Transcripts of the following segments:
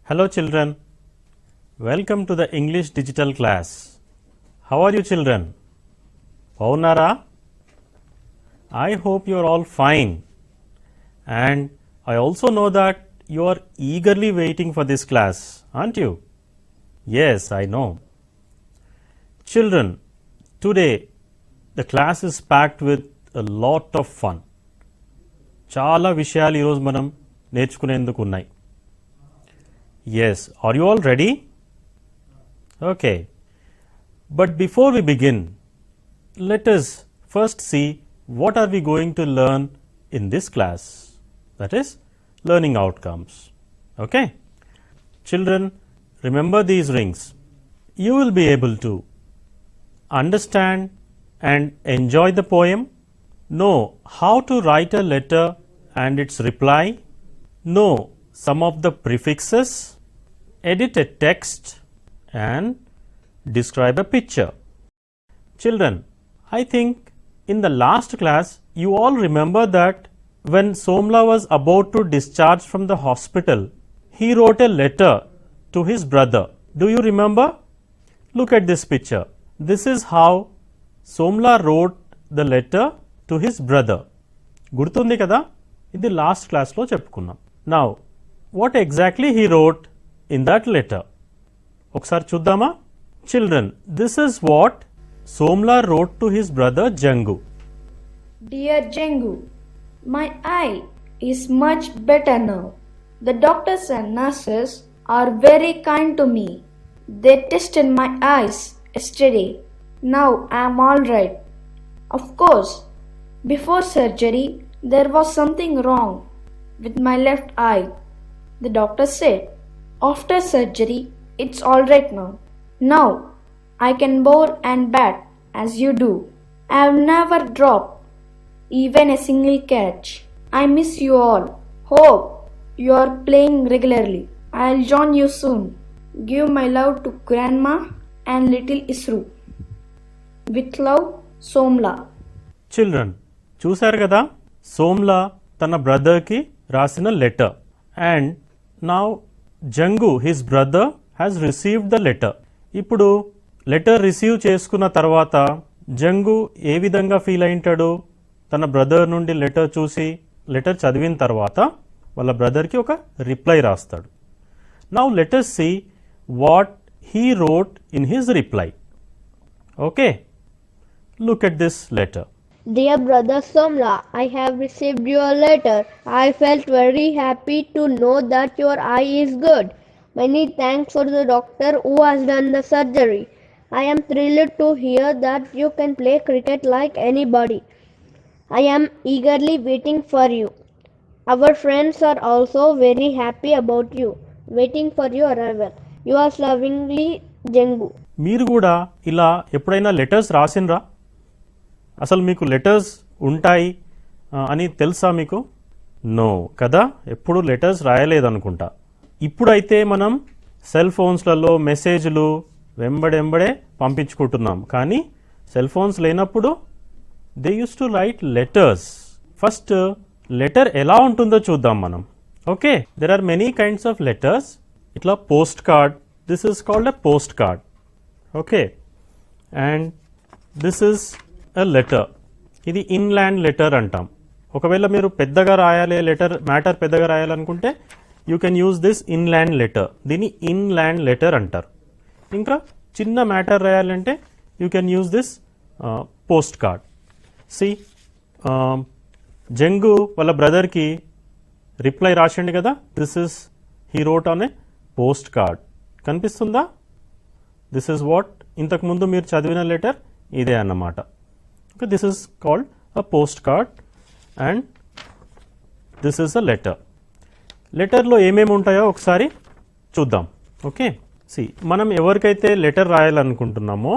Hello children, welcome to the English digital class. How are you children? Paunara? I hope you are all fine, and I also know that you are eagerly waiting for this class, aren't you? Yes, I know. Children, today the class is packed with a lot of fun. చాలా విషయాలు ఈరోజు మనం నేర్చుకునేందుకు ఉన్నాయి. Yes, are you all ready? Okay. But before we begin, let us first see what are we going to learn in this class. That is, learning outcomes. Okay? Children, remember these rings. You will be able to understand and enjoy the poem, know how to write a letter and its reply, know some of the prefixes, edit a text and describe a picture. Children, I think in the last class you all remember that when Somla was about to discharge from the hospital, he wrote a letter to his brother. Do you remember? Look at this picture. This is how Somla wrote the letter to his brother. గుర్తుంది కదా, ఇది last క్లాస్లో చెప్పుకున్నాం. Now, what exactly he wrote in that letter? ఒకసారి చూద్దామా? Children, this is what Somla wrote to his brother Jangu. Dear Jangu, my eye is much better now. The doctors and nurses are very kind to me. They tested my eyes yesterday. Now I am all right. Of course, before surgery there was something wrong with my left eye. The doctor said, after surgery it's all right now. Now I can bowl and bat as you do. I have never dropped even a single catch. I miss you all. Hope you are playing regularly. I'll join you soon. Give my love to Grandma and little Isru. With love, Somla. Children, చూశారు కదా, సోమ్లా తన బ్రదర్కి రాసిన letter, and now Jangu his brother has received the letter. ఇప్పుడు letter receive చేసుకున్న తర్వాత జంగు ఏ విధంగా feel అయింటాడు? తన బ్రదర్ నుండి లెటర్ చూసి, లెటర్ చదివిన తర్వాత వాళ్ళ బ్రదర్కి ఒక రిప్లై రాస్తాడు. Now let us see what he wrote in his reply. Okay, look at this letter. Dear brother Somla, I have received your letter. I felt very happy to know that your eye is good. Many thanks for the doctor who has done the surgery. I am thrilled to hear that you can play cricket like anybody. I am eagerly waiting for you. Our friends are also very happy about you, waiting for your arrival. Yours lovingly, Jangu. మీరు కూడా ఇలా ఎప్పుడైనా letters రాసినరా? అసలు మీకు letters ఉంటాయి అని తెలుసా మీకు? నో కదా, ఎప్పుడు లెటర్స్ రాయలేదనుకుంటా. ఇప్పుడైతే మనం సెల్ ఫోన్స్లలో మెసేజ్లు వెంబడెంబడే పంపించుకుంటున్నాం, కానీ సెల్ ఫోన్స్ లేనప్పుడు they use to write letters. First letter ఎలా ఉంటుందో చూద్దాం మనం. Okay, there are many kinds of letters. ఇట్లా post card, this is called a post card. Okay, and this is a letter. ఇది ఇన్లాండ్ లెటర్ అంటాం. ఒకవేళ మీరు పెద్దగా రాయాలి, మ్యాటర్ పెద్దగా రాయాలనుకుంటే you can use this inland letter. దీన్ని ఇన్లాండ్ లెటర్ అంటారు. ఇంకా చిన్న మ్యాటర్ రాయాలంటే you can use this post card. C, జంగు వాళ్ళ బ్రదర్కి రిప్లై రాసిండు కదా, this is he wrote on a post card. కనిపిస్తుందా? దిస్ ఇస్ వాట్ ఇంతకుముందు మీరు చదివిన లెటర్ ఇదే అన్నమాట. Okay, this is called a post card and this is a letter. లెటర్లో ఏమేమి ఉంటాయో ఒకసారి చూద్దాం. ఓకే, సి, మనం ఎవరికైతే లెటర్ రాయాలనుకుంటున్నామో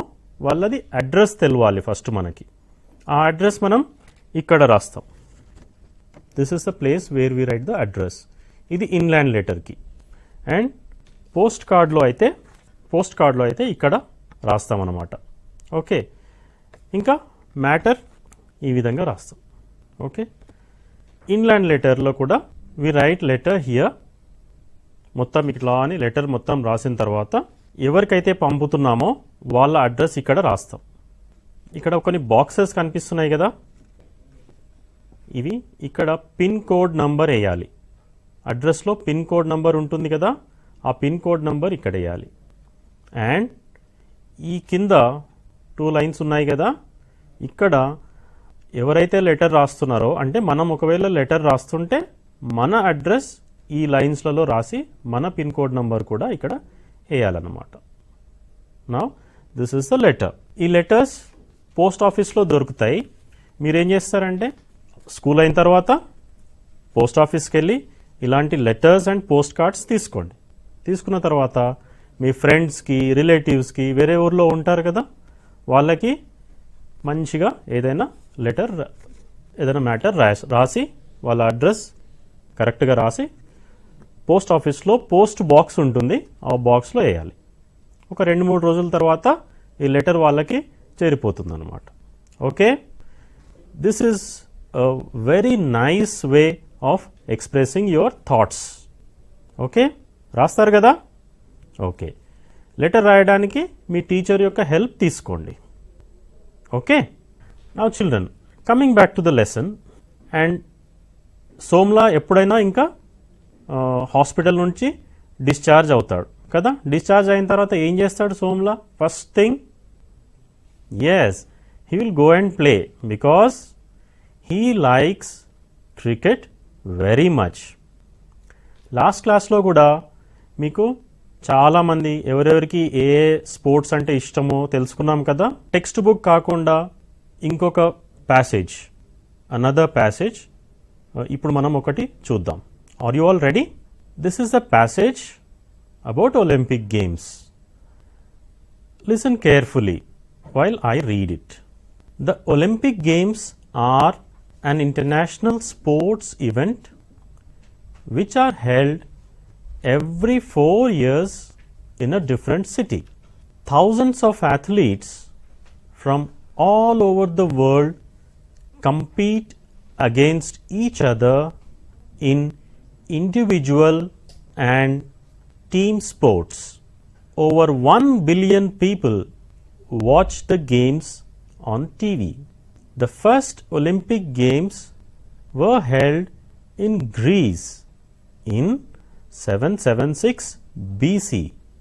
వాళ్ళది అడ్రస్ తెలవాలి ఫస్ట్ మనకి. ఆ అడ్రస్ మనం ఇక్కడ రాస్తాం. This is the place where we write the address. ఇది ఇన్లాండ్ లెటర్కి. అండ్ పోస్ట్ కార్డ్లో అయితే ఇక్కడ రాస్తాం అన్నమాట. ఓకే, ఇంకా మ్యాటర్ ఈ విధంగా రాస్తాం. ఓకే, ఇన్లాండ్ లెటర్లో కూడా వి రైట్ లెటర్ హియర్ మొత్తం ఇట్లా అని లెటర్ మొత్తం రాసిన తర్వాత ఎవరికైతే పంపుతున్నామో వాళ్ళ అడ్రస్ ఇక్కడ రాస్తాం. ఇక్కడ కొన్ని బాక్సెస్ కనిపిస్తున్నాయి కదా, ఇవి ఇక్కడ పిన్ కోడ్ నంబర్ వేయాలి. అడ్రస్లో పిన్ కోడ్ నంబర్ ఉంటుంది కదా, ఆ పిన్ కోడ్ నంబర్ ఇక్కడ వేయాలి. అండ్ ఈ కింద 2 లైన్స్ ఉన్నాయి కదా, ఇక్కడ ఎవరైతే లెటర్ రాస్తున్నారో, అంటే మనం ఒకవేళ లెటర్ రాస్తుంటే మన అడ్రస్ ఈ లైన్స్లలో రాసి మన పిన్ కోడ్ నంబర్ కూడా ఇక్కడ వేయాలన్నమాట. Now this is the letter. ఈ లెటర్స్ పోస్ట్ ఆఫీస్లో దొరుకుతాయి. మీరేం చేస్తారంటే స్కూల్ అయిన తర్వాత పోస్ట్ ఆఫీస్కి వెళ్ళి ఇలాంటి లెటర్స్ అండ్ పోస్ట్ కార్డ్స్ తీసుకోండి. తీసుకున్న తర్వాత మీ ఫ్రెండ్స్కి, రిలేటివ్స్కి, వేరే ఊర్లో ఉంటారు కదా, వాళ్ళకి మంచిగా ఏదైనా లెటర్, ఏదైనా మ్యాటర్ రాసి వాళ్ళ అడ్రస్ కరెక్ట్గా రాసి పోస్ట్ ఆఫీస్లో పోస్ట్ బాక్స్ ఉంటుంది, ఆ బాక్స్లో వేయాలి. ఒక 2-3 రోజుల తర్వాత ఈ లెటర్ వాళ్ళకి చేరిపోతుంది అన్నమాట. Okay, this is a very nice way of expressing your thoughts. Okay, రాస్తారు కదా. ఓకే, లెటర్ రాయడానికి మీ టీచర్ యొక్క హెల్ప్ తీసుకోండి. Okay, now children, coming back to the lesson. And Somla ఎప్పుడైనా ఇంకా హాస్పిటల్ నుంచి డిశ్చార్జ్ అవుతాడు కదా. డిశ్చార్జ్ అయిన తర్వాత ఏం చేస్తాడు Somla? First thing, yes, he will go and play because he likes cricket very much. Last క్లాస్లో కూడా మీకు చాలామంది ఎవరెవరికి ఏ స్పోర్ట్స్ అంటే ఇష్టమో తెలుసుకున్నాం కదా. టెక్స్ట్ బుక్ కాకుండా ఇంకొక ప్యాసేజ్, అనదర్ ప్యాసేజ్ ఇప్పుడు మనం ఒకటి చూద్దాం. Are you all ready? This is the passage about Olympic games. Listen carefully while I read it. The Olympic Games are an international sports event which are held every 4 years in a different city. Thousands of athletes from all over the world compete against each other in individual and team sports. Over 1 billion people watch the games on TV. The first Olympic Games were held in Greece in 776 BC.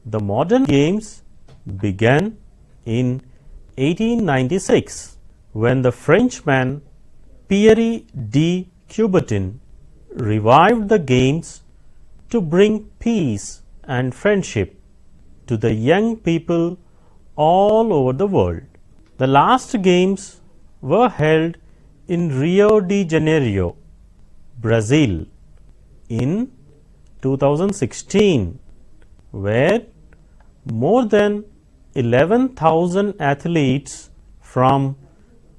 The modern games began in 1896 when the Frenchman Pierre de Coubertin revived the games to bring peace and friendship to the young people all over the world. The last games were held in Rio de Janeiro, Brazil in 2016, where more than 11,000 athletes from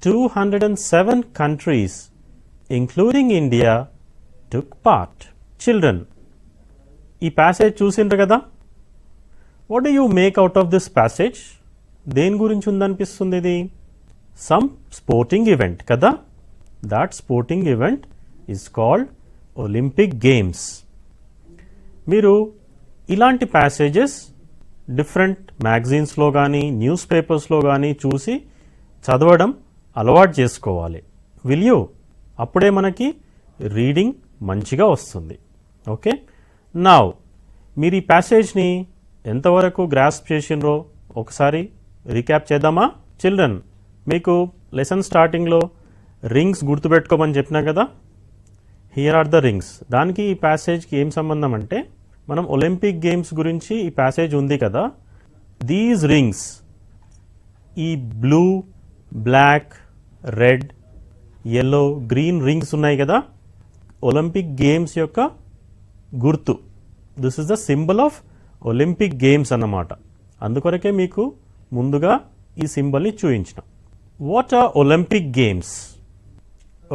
207 countries, including India, took part. Children, ఈ passage చూసిండ్రు కదా. What do you make out of this passage? దేని గురించి ఉందనిపిస్తుంది ఇది? Some sporting event కదా. That sporting event is called Olympic games. మీరు ఇలాంటి passages different మ్యాగజైన్స్లో కానీ న్యూస్ పేపర్స్లో కానీ చూసి చదవడం అలవాటు చేసుకోవాలి. Will you? అప్పుడే మనకి రీడింగ్ మంచిగా వస్తుంది. ఓకే, నౌ మీరు ఈ ప్యాసేజ్ని ఎంతవరకు గ్రాస్ప్ చేసినరో ఒకసారి రీక్యాప్ చేద్దామా? చిల్డ్రన్, మీకు లెసన్ స్టార్టింగ్లో రింగ్స్ గుర్తుపెట్టుకోమని చెప్పినా కదా. Here are the rings. దానికి ఈ ప్యాసేజ్కి ఏం సంబంధం అంటే, మనం ఒలింపిక్ గేమ్స్ గురించి ఈ ప్యాసేజ్ ఉంది కదా. దీస్ రింగ్స్, ఈ blue, black, red, yellow, green rings ఉన్నాయి కదా, ఒలింపిక్ గేమ్స్ యొక్క గుర్తు. This is the symbol of Olympic games అన్నమాట. అందుకొరకే మీకు ముందుగా ఈ సింబల్ని చూపించిన. What are Olympic games?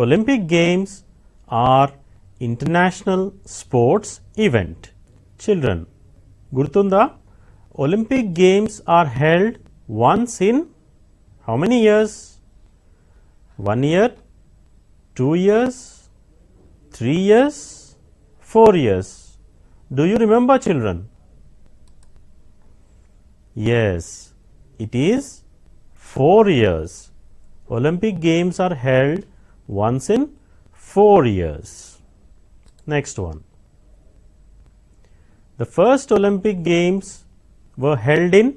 Olympic games are international sports event. Children, గుర్తుందా? Olympic games are held once in how many years? 1 year, 2 years, 3 years, 4 years. Do you remember, children? Yes, it is 4 years. Olympic Games are held once in 4 years. Next one. The first Olympic Games were held in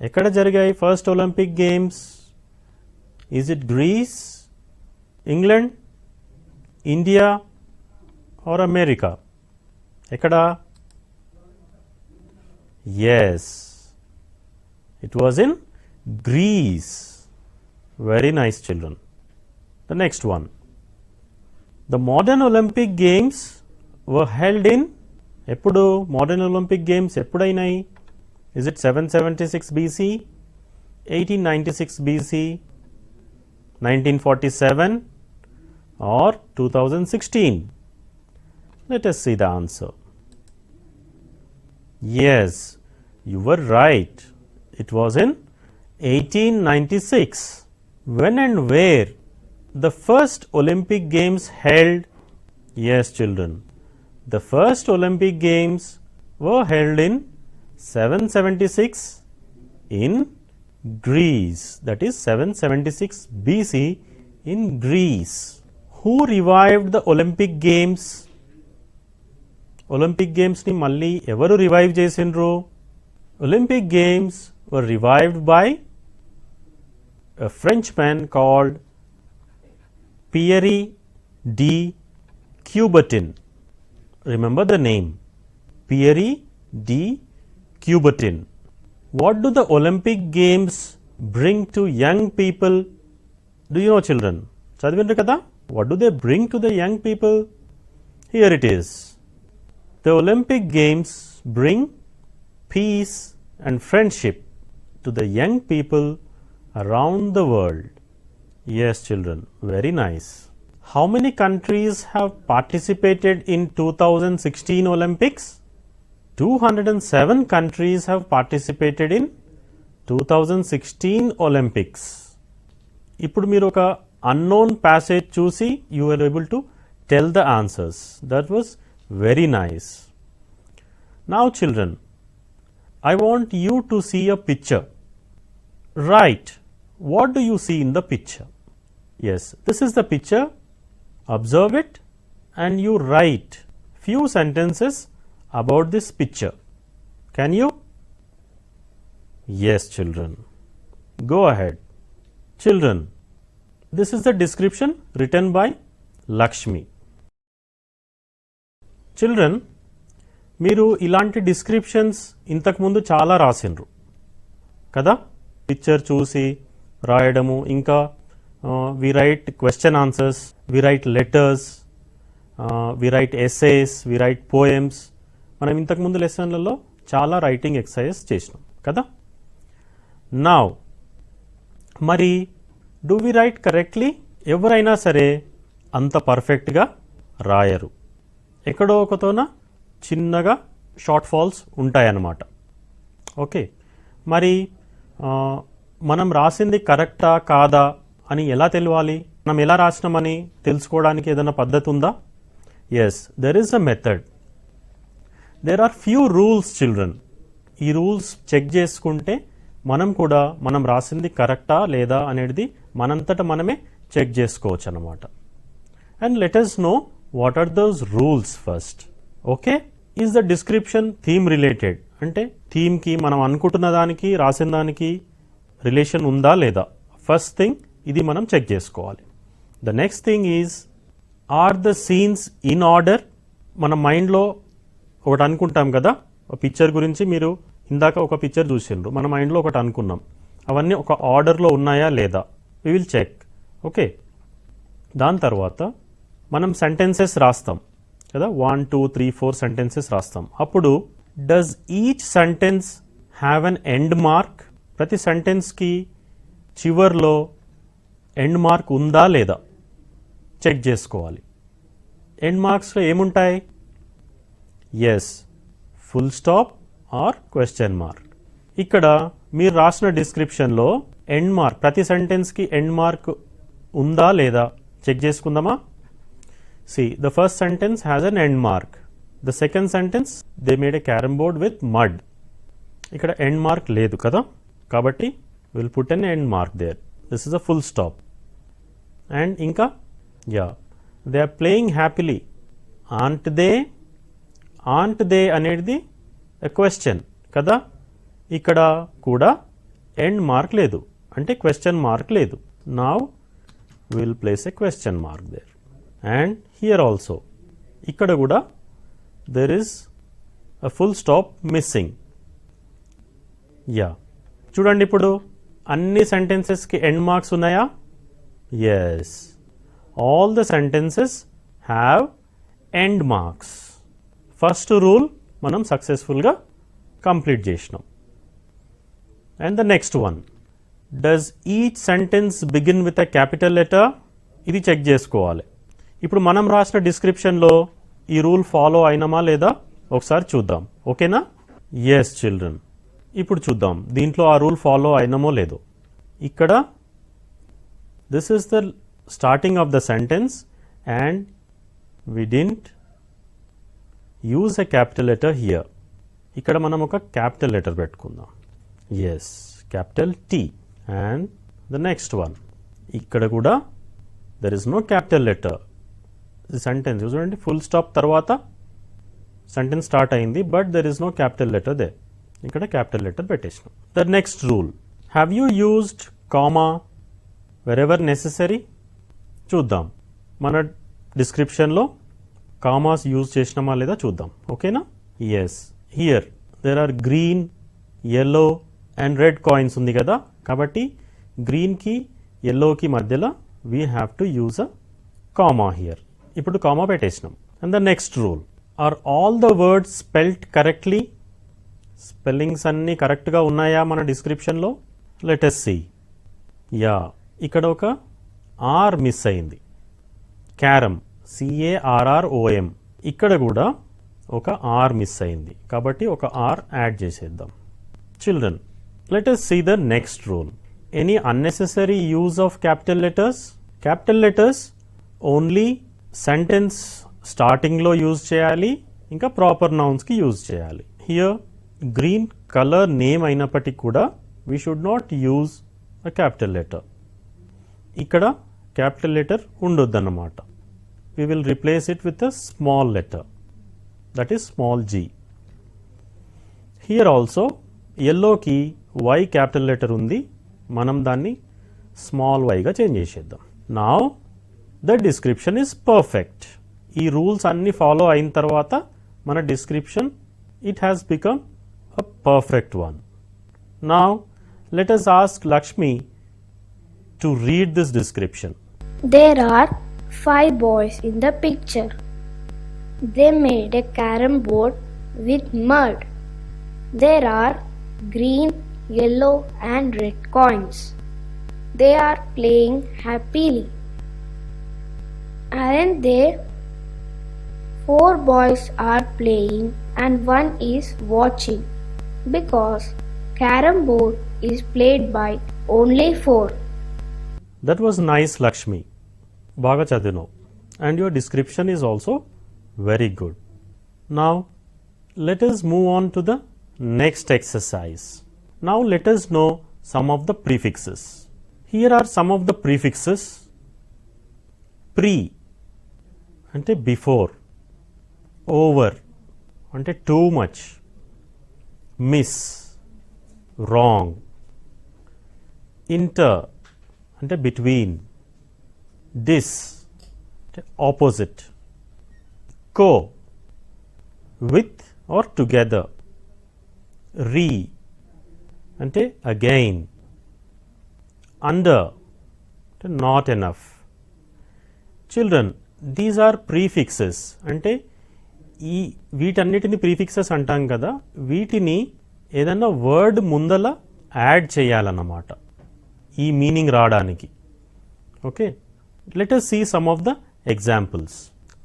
ఎక్కడ జరిగాయి first Olympic games? Is it Greece, England, India or America? ఎక్కడ? Yes, it was in Greece. Very nice children. The next one. The modern Olympic games were held in ఎప్పుడు? Modern Olympic games ఎప్పుడైనాయి? Is it 776 BC, 1896 BC, 1947 or 2016? Let us see the answer. Yes, you were right. It was in 1896. When and where the first Olympic Games held? Yes, children. The first Olympic Games were held in 776 in Greece, that is 776 BC in Greece. Who revived the Olympic Games? Olympic Games ni malli evaru revive chesindru? Olympic Games were revived by a Frenchman called Pierre de Coubertin. Remember the name, Pierre de Coubertin. What do the Olympic Games bring to young people? Do you know, children? Chadivindru kada? What do they bring to the young people? Here it is. The Olympic Games bring peace and friendship to the young people around the world. Yes, children. Very nice. How many countries have participated in 2016 Olympics? 207 countries have participated in 2016 Olympics. ఇప్పుడు మీరు ఒక unknown passage చూసి you were able to tell the answers. That was very nice. Now children, I want you to see a picture. Write, what do you see in the picture? Yes, this is the picture. Observe it and you write few sentences about this picture. Can you? Yes, children. Go ahead. Children, this is the description written by Lakshmi. Children, మీరు ఇలాంటి descriptions ఇంతకుముందు చాలా రాసిండ్రు కదా? Picture చూసి రాయడము, ఇంకా we write question answers, we write letters, we write essays, we write poems. మనం ఇంతకుముందు లెసన్లలో చాలా రైటింగ్ ఎక్సర్సైజ్ చేసినాం కదా? నౌ మరి డూ వి రైట్ కరెక్ట్లీ? ఎవరైనా సరే అంత పర్ఫెక్ట్గా రాయరు. ఎక్కడో ఒకతోన చిన్నగా షార్ట్ ఫాల్స్ ఉంటాయన్నమాట. ఓకే, మరి మనం రాసింది కరెక్టా కాదా అని ఎలా తెలియాలి? మనం ఎలా రాసినామని తెలుసుకోవడానికి ఏదైనా పద్ధతి ఉందా? Yes, there is a method. There are few rules children. ఈ రూల్స్ చెక్ చేసుకుంటే మనం కూడా మనం రాసింది కరెక్టా లేదా అనేది మనంతట మనమే చెక్ చేసుకోవచ్చు అన్నమాట. And let us know what are those rules first. Okay, is the description theme related? అంటే థీమ్కి మనం అనుకుంటున్న దానికి రాసిన దానికి రిలేషన్ ఉందా లేదా? ఫస్ట్ థింగ్ ఇది మనం చెక్ చేసుకోవాలి. The next thing is, are the scenes in order? మన మైండ్లో ఒకటి అనుకుంటాం కదా, పిక్చర్ గురించి మీరు ఇందాక ఒక పిక్చర్ చూసిండ్రు, మన మైండ్లో ఒకటి అనుకున్నాం, అవన్నీ ఒక ఆర్డర్లో ఉన్నాయా లేదా? We will check. ఓకే, దాని తర్వాత మనం సెంటెన్సెస్ రాస్తాం కదా, 1 2 3 4 సెంటెన్సెస్ రాస్తాం. అప్పుడు does each sentence have an end mark? ప్రతి సెంటెన్స్కి చివర్లో ఎండ్ మార్క్ ఉందా లేదా చెక్ చేసుకోవాలి. ఎండ్ మార్క్స్లో ఏముంటాయి? Yes, full stop or question mark. ఇక్కడ మీరు రాసిన డిస్క్రిప్షన్లో ఎండ్ మార్క్, ప్రతి సెంటెన్స్కి ఎండ్ మార్క్ ఉందా లేదా చెక్ చేసుకుందామా? See, the first sentence has an end mark. The second sentence, they made a carom board with mud. ఇక్కడ end mark లేదు కదా, కాబట్టి we'll put an end mark there. This is a full stop. And ఇంకా they are playing happily. Aren't they అనేది a question కదా, ఇక్కడ కూడా end mark లేదు అంటే question mark లేదు. Now we'll place a question mark there. And here also ikkada kuda there is a full stop missing. చూడండి ఇప్పుడు అన్ని sentences కి end marks ఉన్నాయా? Yes, all the sentences have end marks. First rule మనం successful గా complete చేసినాం. And the next one, does each sentence begin with a capital letter? ఇది check చేసుకోవాలి. ఇప్పుడు మనం రాసిన డిస్క్రిప్షన్లో ఈ రూల్ ఫాలో అయినామా లేదా ఒకసారి చూద్దాం. ఓకేనా? ఎస్ చిల్డ్రన్, ఇప్పుడు చూద్దాం దీంట్లో ఆ రూల్ ఫాలో అయినామో లేదో. ఇక్కడ this is the starting of the sentence and we didn't use a capital letter here. ఇక్కడ మనం ఒక క్యాపిటల్ లెటర్ పెట్టుకుందాం. Yes, capital T. And the next one, ఇక్కడ కూడా there is no capital letter. The sentence చూడండి, full stop తర్వాత sentence start అయింది, but there is no capital letter దే. ఇక్కడ క్యాపిటల్ లెటర్ పెట్టేసినాం. The next rule, have you used comma wherever necessary? చూద్దాం మన డిస్క్రిప్షన్లో కామాస్ యూజ్ చేసినామా లేదా చూద్దాం. ఓకేనా? Yes, here there are green, yellow and red coins ఉంది కదా, కాబట్టి గ్రీన్కి yellowకి మధ్యలో we have to use a comma here. ఇప్పుడు కామా పెట్టేసినాం. And the next rule, are all the words spelled correctly? Spellings అన్నీ కరెక్ట్గా ఉన్నాయా మన డిస్క్రిప్షన్లో? Let us see. ఇక్కడ ఒక ఆర్ మిస్ అయింది. Carrom, CARROM. ఇక్కడ కూడా ఒక ఆర్ మిస్ అయింది, కాబట్టి ఒక ఆర్ యాడ్ చేసేద్దాం. Children, let us see the next rule. Any unnecessary use of capital letters? Capital letters only sentence స్టార్టింగ్లో యూజ్ చేయాలి, ఇంకా ప్రాపర్ నౌన్స్కి యూజ్ చేయాలి. హియర్ గ్రీన్ కలర్ నేమ్ అయినప్పటికీ కూడా we should not use a capital letter. ఇక్కడ capital letter ఉండొద్దన్నమాట. We will replace it with a small letter, that is small g. Here also yellowకి y క్యాపిటల్ లెటర్ ఉంది, మనం దాన్ని small వైగా change చేసేద్దాం. Now the description is perfect. ఈ rules అన్నీ ఫాలో అయిన తర్వాత మన description it has become a perfect one. Now let us ask Lakshmi to read this description. There are 5 boys in the picture. They made a carom board with mud. There are green, yellow and red coins. They are playing happily. Aren't they? 4 boys are playing and 1 is watching because carom board is played by only 4. That was nice, Lakshmi. బాగా చదివినావు. And your description is also very good. Now let us move on to the next exercise. Now let us know some of the prefixes. Here are some of the prefixes. Pre అంటే before, over అంటే too much, miss wrong, inter అంటే between, dis అంటే opposite, co with or together, re అంటే again, under అంటే not enough. Children, these are prefixes అంటే ఈ వీటన్నిటిని ప్రీఫిక్సెస్ అంటాం కదా, వీటిని ఏదన్నా వర్డ్ ముందల యాడ్ చేయాలన్నమాట ఈ మీనింగ్ రావడానికి. Okay, let us see some of the examples.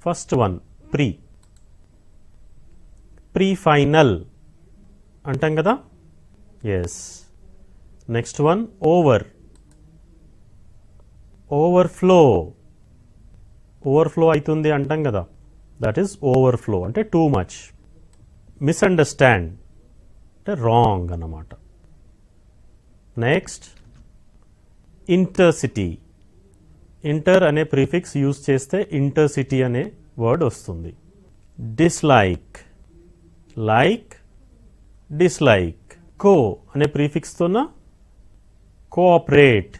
First one, pre. Pre final అంటాం కదా, yes. Next one, over, overflow, overflow అవుతుంది అంటాం కదా, దట్ ఈస్ ఓవర్ఫ్లో అంటే టూ మచ్. మిస్అండర్స్టాండ్ అంటే రాంగ్ అన్నమాట. Next intercity. ఇంటర్ అనే ప్రీఫిక్స్ యూజ్ చేస్తే ఇంటర్సిటీ అనే వర్డ్ వస్తుంది. Dislike, like, dislike. కో అనే ప్రీఫిక్స్తోన కోఆపరేట్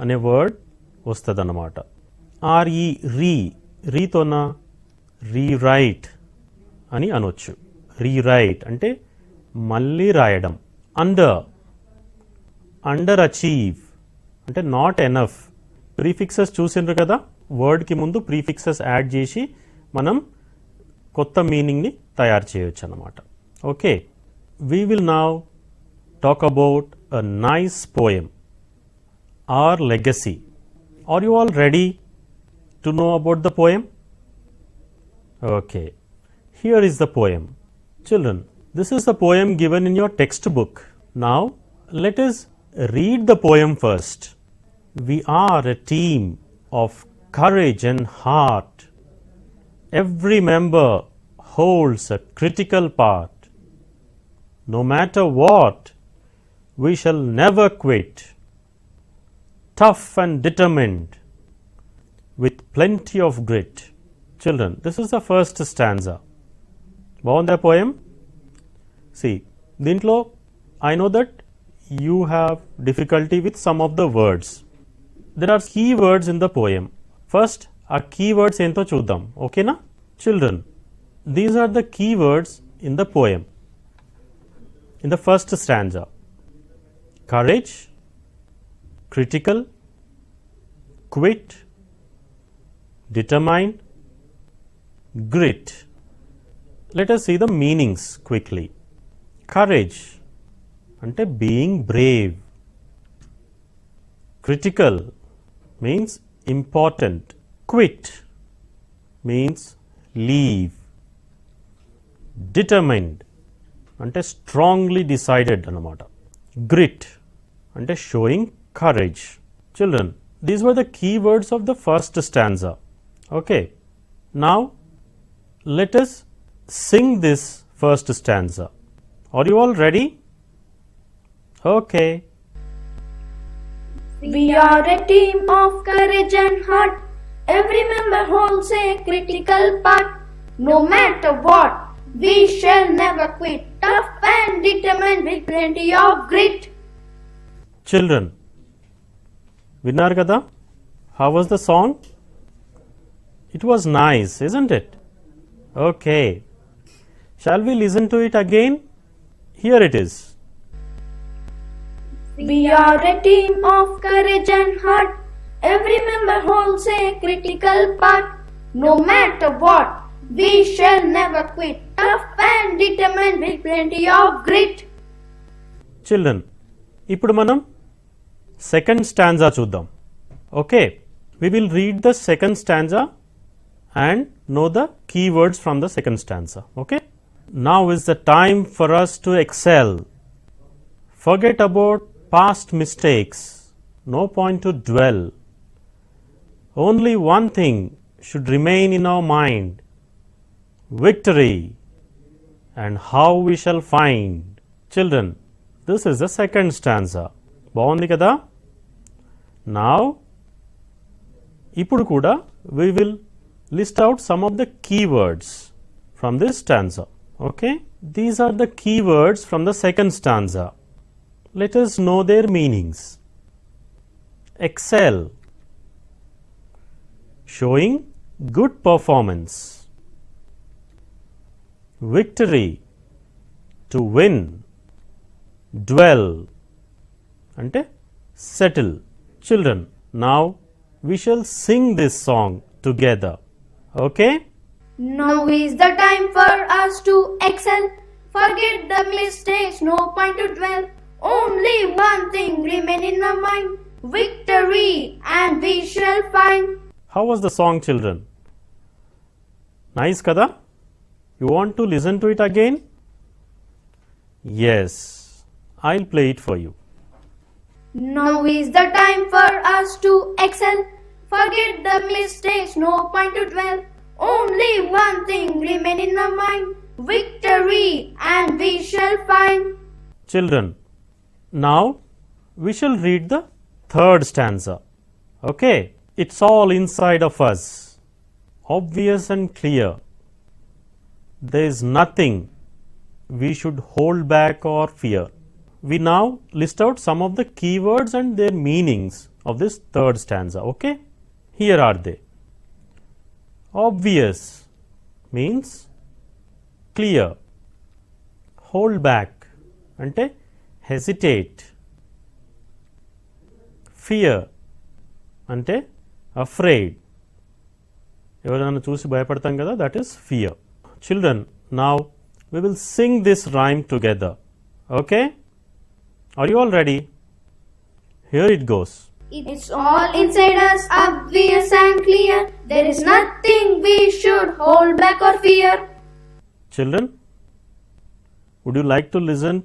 అనే వర్డ్ వస్తుంది అన్నమాట. రీతోన రీరైట్ అని అనొచ్చు. రీరైట్ అంటే మళ్ళీ రాయడం. అండర్ అచీవ్ అంటే నాట్ ఎనఫ్. ప్రీఫిక్సెస్ చూసిండ్రు కదా, వర్డ్కి ముందు ప్రీఫిక్సెస్ యాడ్ చేసి మనం కొత్త మీనింగ్ని తయారు చేయొచ్చు అన్నమాట. Okay, we will now talk about a nice poem, or legacy. Are you all ready to know about the poem? Okay, here is the poem. Children, this is the poem given in your textbook. Now, let us read the poem first. We are a team of courage and heart. Every member holds a critical part. No matter what, we shall never quit. Tough and determined, with plenty of grit. Children, this is the first stanza. Bagunda poem? See, dintlo I know that you have difficulty with some of the words. There are key words in the poem. First, our key words ento chuddam. Okay na? Children, these are the key words in the poem. In the first stanza, courage, critical, quit, determined, grit. Let us see the meanings quickly. Courage ante being brave. Critical means important. Quit means leave. Determined ante strongly decided anamata. Grit ante showing courage. Children, these were the key words of the first stanza. Okay, now let us sing this first stanza. Are you all ready? Okay. We are a team of courage and heart. Every member holds a critical part. No matter what, we shall never quit. Tough and determined with plenty of grit. Children, విన్నారు కదా, how was the song? It was nice, isn't it? Okay, shall we listen to it again? Here it is. We are a team of courage and heart. Every member holds a critical part. No matter what, we shall never quit. Tough and determined with plenty of grit. Children, ఇప్పుడు మనం second stanza చూద్దాం. Okay, we will read the second stanza and know the keywords from the second stanza. Okay, now is the time for us to excel. Forget about past mistakes. No point to dwell. Only one thing should remain in our mind: victory, and how we shall find. Children, this is the second stanza. బాగుంది కదా. Now, ఇప్పుడు కూడా we will list out some of the keywords from this stanza. Okay, these are the keywords from the second stanza. Let us know their meanings. Excel, showing good performance. Victory, to win. Dwell ante settle. Children, now we shall sing this song together. Okay, Now is the time for us to excel. Forget the mistakes, no point to dwell. Only one thing remain in our mind: victory, and we shall find. how was the song, children? Nice kada. You want to listen to it again? Yes, I'll play it for you. Now is the time for us to excel. Forget the mistakes, no point to dwell. Only one thing remain in our mind, victory, and we shall find. Children, now we shall read the third stanza. Okay, it's all inside of us, obvious and clear. There is nothing we should hold back or fear. We now list out some of the keywords and their meanings of this third stanza. Okay, here are they. Obvious means clear. Hold back ante hesitate. Fear ante afraid. ఎవరైనా చూసి భయపడతాం కదా, that is fear. Children, now we will sing this rhyme together. Okay, are you all ready? Here it goes. It's all inside us, obvious and clear. There is nothing we should hold back or fear. Children, would you like to listen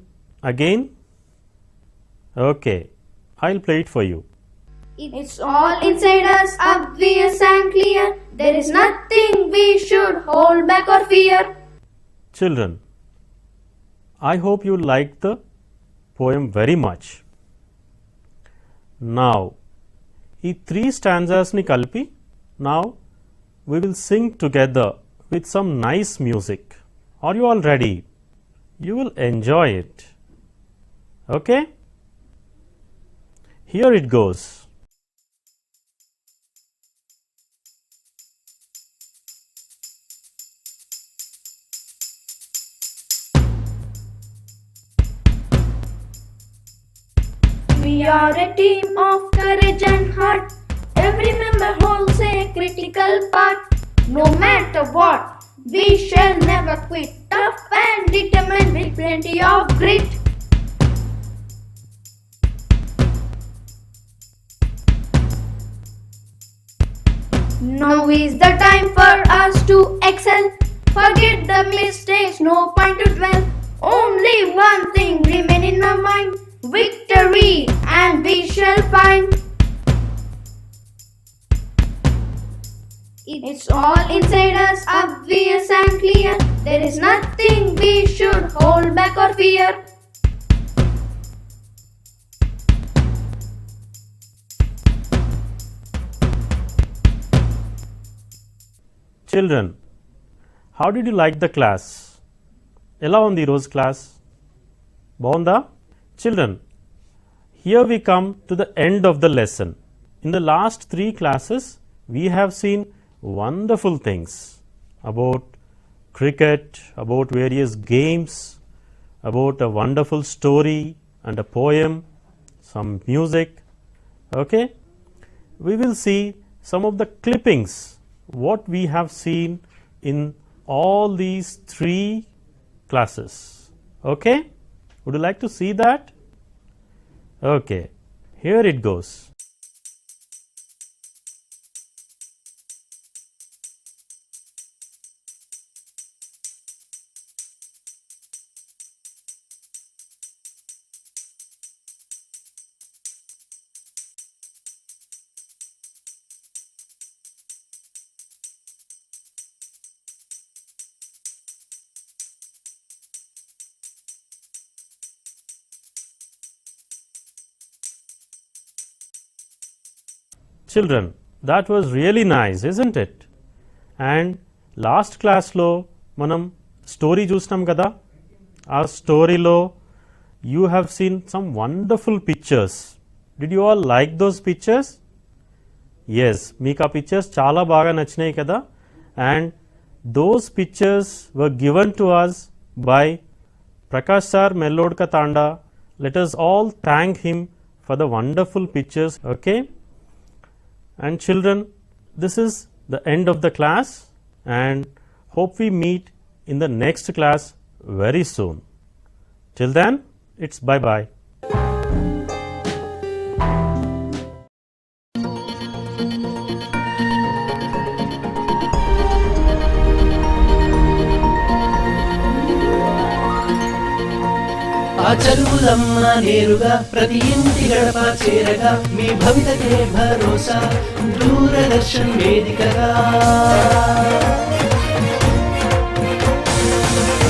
again? Okay, I'll play it for you. It's all inside us, obvious and clear. There is nothing we should hold back or fear. Children, I hope you liked the poem very much. Now, ఈ 3 stanzas ni kalpi, now we will sing together with some nice music. Are you all ready? You will enjoy it. Okay? Here it goes. We are a team of courage and heart. Every member holds a critical part. No matter what, we shall never quit. Tough and determined with plenty of grit. Now is the time for us to excel. Forget the mistakes, no point to dwell. Only one thing remain in our mind, victory, and we shall find. It's all inside us, obvious and clear. There is nothing we should hold back or fear. Children, how did you like the class? ఎలా ఉంది ఈరోజు class? బాగుందా? Children, here we come to the end of the lesson. In the last 3 classes, we have seen wonderful things about cricket, about various games, about a wonderful story and a poem, some music. Okay? We will see some of the clippings, what we have seen in all these 3 classes. Okay? Would you like to see that? Okay, here it goes. Children, that was really nice, isn't it? And last class lo manam story chusnam kada. Our story lo you have seen some wonderful pictures. Did you all like those pictures? Yes, meeku aa pictures chaala baga nachinayi kada. And those pictures were given to us by Prakash sir Mellodka Tanda. Let us all thank him for the wonderful pictures. Okay? And children, this is the end of the class, and hope we meet in the next class very soon. Till then, it's bye-bye. చదువులమ్మ నేరుగా ప్రతి ఇంటి గడప చేరగా మీ భవితకే భరోసా దూరదర్శన్ వేదికగా